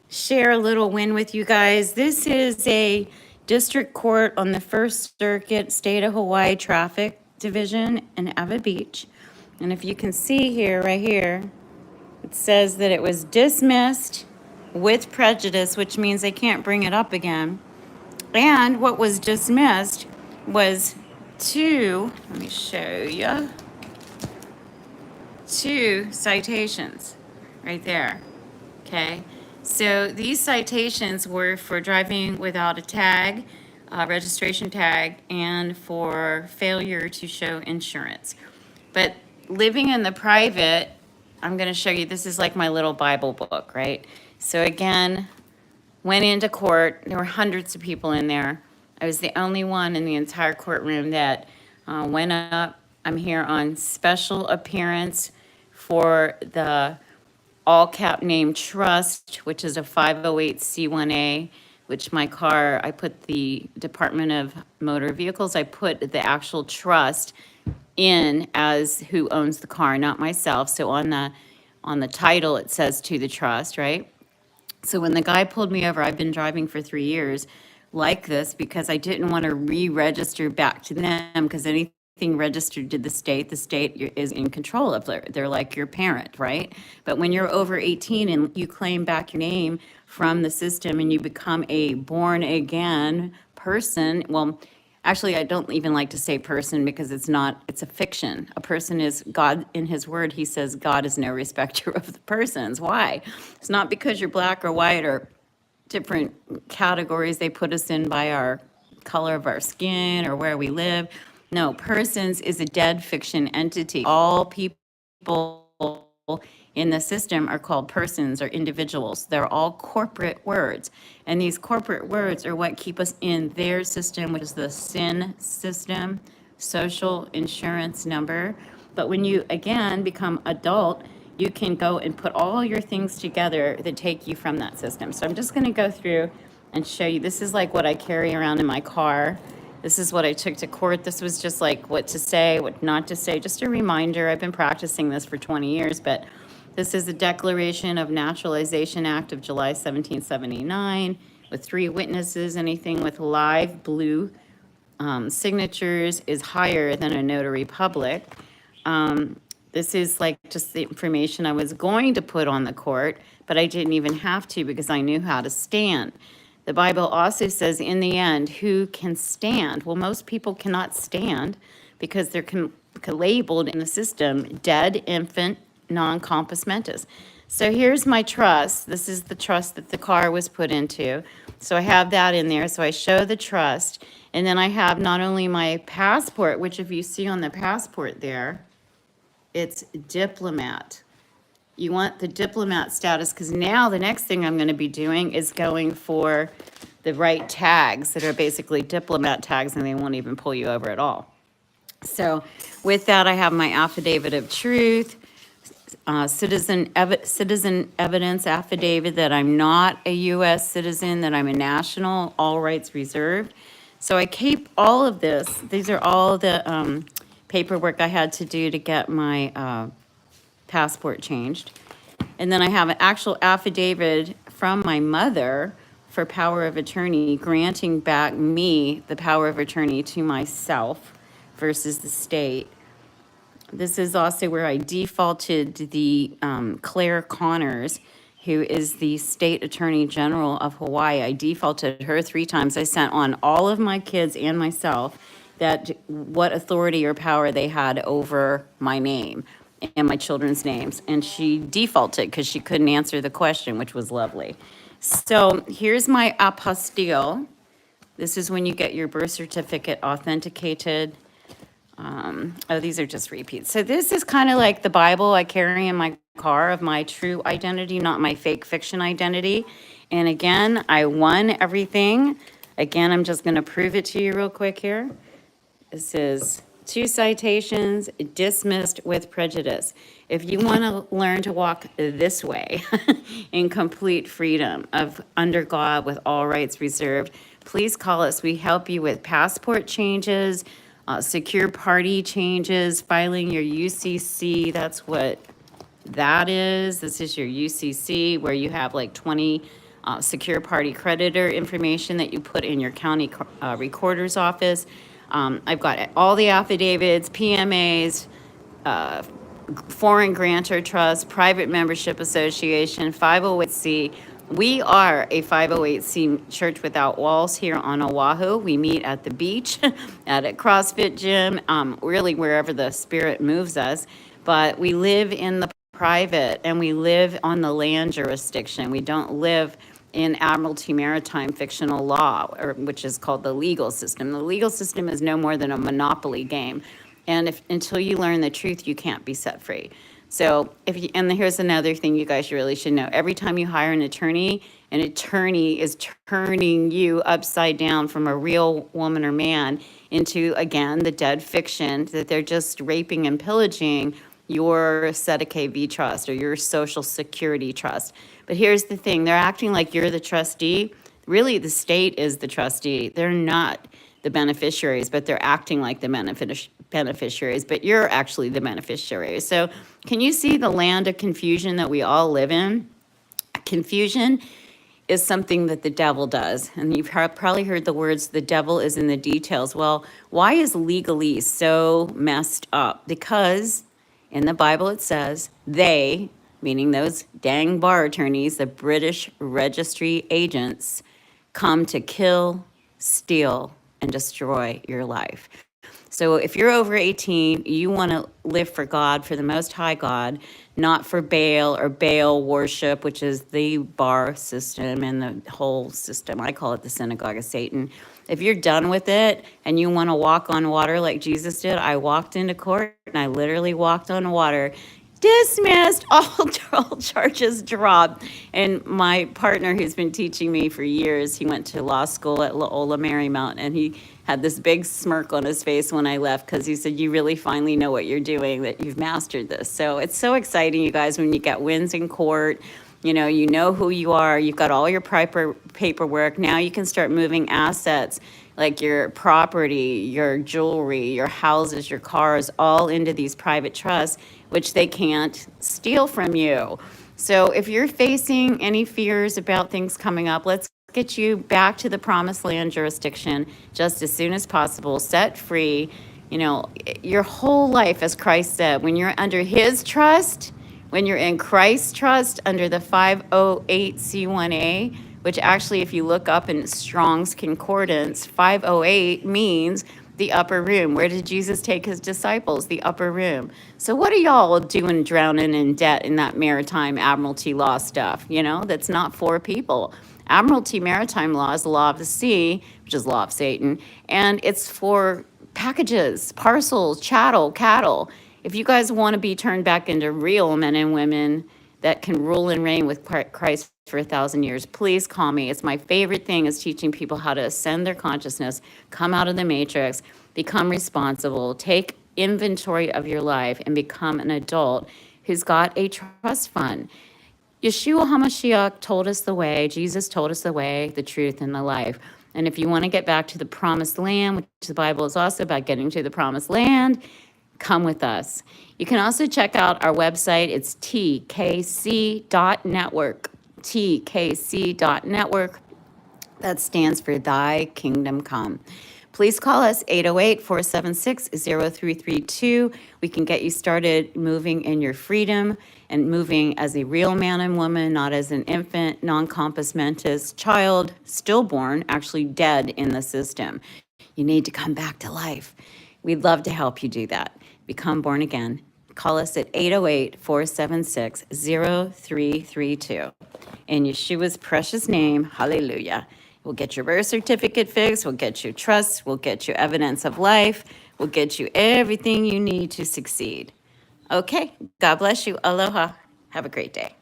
share a little win with you guys. This is a district court on the First Circuit, State of Hawaii Traffic Division in Ava Beach. And if you can see here, right here, it says that it was dismissed with prejudice, which means they can't bring it up again. And what was dismissed was let me show you, two citations right there. Okay, so these citations were for driving without a tag, registration tag, and for failure to show insurance. But living in the private, I'm going to show you, this is like my little Bible book, right? So again, went into court. There were hundreds of people in there. I was the only one in the entire courtroom that went up. I'm here on special appearance for the all-cap name trust, which is a 508c1a, which my car, I put the Department of Motor Vehicles, I put the actual trust in as who owns the car, not myself. So on the title, it says to the trust, right? So when the guy pulled me over, I've been driving for 3 years like this because I didn't want to re-register back to them because anything registered to the state is in control of. They're like your parent, right? But when you're over 18 and you claim back your name from the system and you become a born again person, well, actually, I don't even like to say person because it's a fiction. A person is God in his word. He says God is no respecter of the persons. Why? It's not because you're black or white or different categories they put us in by our color of our skin or where we live. No, persons is a dead fiction entity. All people in the system are called persons or individuals. They're all corporate words. And these corporate words are what keep us in their system, which is the SIN system, social insurance number. But when you, again, become adult, you can go and put all your things together that take you from that system. So I'm just going to go through and show you. This is like what I carry around in my car. This is what I took to court. This was just like what to say, what not to say. Just a reminder. I've been practicing this for 20 years, but this is the Declaration of Naturalization Act of July 1779 with 3 witnesses. Anything with live blue signatures is higher than a notary public. This is like just the information I was going to put on the court, but I didn't even have to because I knew how to stand. The Bible also says, in the end, who can stand? Well, most people cannot stand because they're labeled in the system dead, infant, non-compos mentis. So here's my trust. This is the trust that the car was put into. So I have that in there. So I show the trust. And then I have not only my passport, which if you see on the passport there, it's diplomat. You want the diplomat status because now the next thing I'm going to be doing is going for the right tags that are basically diplomat tags and they won't even pull you over at all. So with that, I have my affidavit of truth, citizen evidence affidavit that I'm not a U.S. citizen, that I'm a national, all rights reserved. So I keep all of this. These are all the paperwork I had to do to get my passport changed. And then I have an actual affidavit from my mother for power of attorney, granting back me the power of attorney to myself versus the state. This is also where I defaulted the Claire Connors, who is the state attorney general of Hawaii. I defaulted her 3 times. I sent on all of my kids and myself that what authority or power they had over my name and my children's names. And she defaulted because she couldn't answer the question, which was lovely. So here's my apostille. This is when you get your birth certificate authenticated. These are just repeats. So this is kind of like the Bible I carry in my car of my true identity, not my fake fiction identity. And again, I won everything. Again, I'm just going to prove it to you real quick here. This is 2 citations, dismissed with prejudice. If you want to learn to walk this way in complete freedom of under God with all rights reserved, please call us. We help you with passport changes, secure party changes, filing your UCC. That's what that is. This is your UCC where you have like 20 secure party creditor information that you put in your county recorder's office. I've got all the affidavits, PMAs, foreign grantor trust, private membership association, 508c. We are a 508c church without walls here on Oahu. We meet at the beach, at a CrossFit gym, really wherever the Spirit moves us. But we live in the private and we live on the land jurisdiction. We don't live in Admiralty Maritime fictional law, which is called the legal system. The legal system is no more than a monopoly game. And until you learn the truth, you can't be set free. So and here's another thing you guys really should know. Every time you hire an attorney is turning you upside down from a real woman or man into, again, the dead fiction that they're just raping and pillaging your SEDA-KV trust or your Social Security trust. But here's the thing, they're acting like you're the trustee. Really, the state is the trustee. They're not the beneficiaries, but they're acting like the beneficiaries, but you're actually the beneficiary. So can you see the land of confusion that we all live in? Confusion is something that the devil does. And you've probably heard the words, the devil is in the details. Well, why is legalese so messed up? Because in the Bible it says, they, meaning those dang bar attorneys, the British registry agents, come to kill, steal, and destroy your life. So if you're over 18, you want to live for God, for the Most High God, not for Baal or Baal worship, which is the bar system and the whole system. I call it the synagogue of Satan. If you're done with it and you want to walk on water like Jesus did, I walked into court and I literally walked on water. Dismissed, all charges dropped. And my partner, who's been teaching me for years, he went to law school at Loyola Marymount, and he had this big smirk on his face when I left because he said, you really finally know what you're doing, that you've mastered this. So it's so exciting, you guys, when you get wins in court. You know who you are. You've got all your paperwork. Now you can start moving assets like your property, your jewelry, your houses, your cars, all into these private trusts, which they can't steal from you. So if you're facing any fears about things coming up, let's get you back to the promised land jurisdiction just as soon as possible, set free. Your whole life, as Christ said, when you're under his trust, when you're in Christ's trust under the 508c1a, which actually, if you look up in Strong's Concordance, 508 means the upper room. Where did Jesus take his disciples? The upper room. So what are y'all doing drowning in debt in that maritime admiralty law stuff? That's not for people. Admiralty maritime law is the law of the sea, which is law of Satan, and it's for packages, parcels, chattel, cattle. If you guys want to be turned back into real men and women that can rule and reign with Christ for 1,000 years, please call me. It's my favorite thing, is teaching people how to ascend their consciousness, come out of the matrix, become responsible, take inventory of your life, and become an adult who's got a trust fund. Yeshua HaMashiach told us the way. Jesus told us the way, the truth, and the life. And if you want to get back to the promised land, which the Bible is also about getting to the promised land, come with us. You can also check out our website. It's tkc.network. tkc.network. That stands for Thy Kingdom Come. Please call us 808-476-0332. We can get you started moving in your freedom and moving as a real man and woman, not as an infant, non-compos mentis child, stillborn, actually dead in the system. You need to come back to life. We'd love to help you do that. Become born again. Call us at 808-476-0332. In Yeshua's precious name, hallelujah. We'll get your birth certificate fixed. We'll get you trust. We'll get you evidence of life. We'll get you everything you need to succeed. Okay, God bless you. Aloha. Have a great day.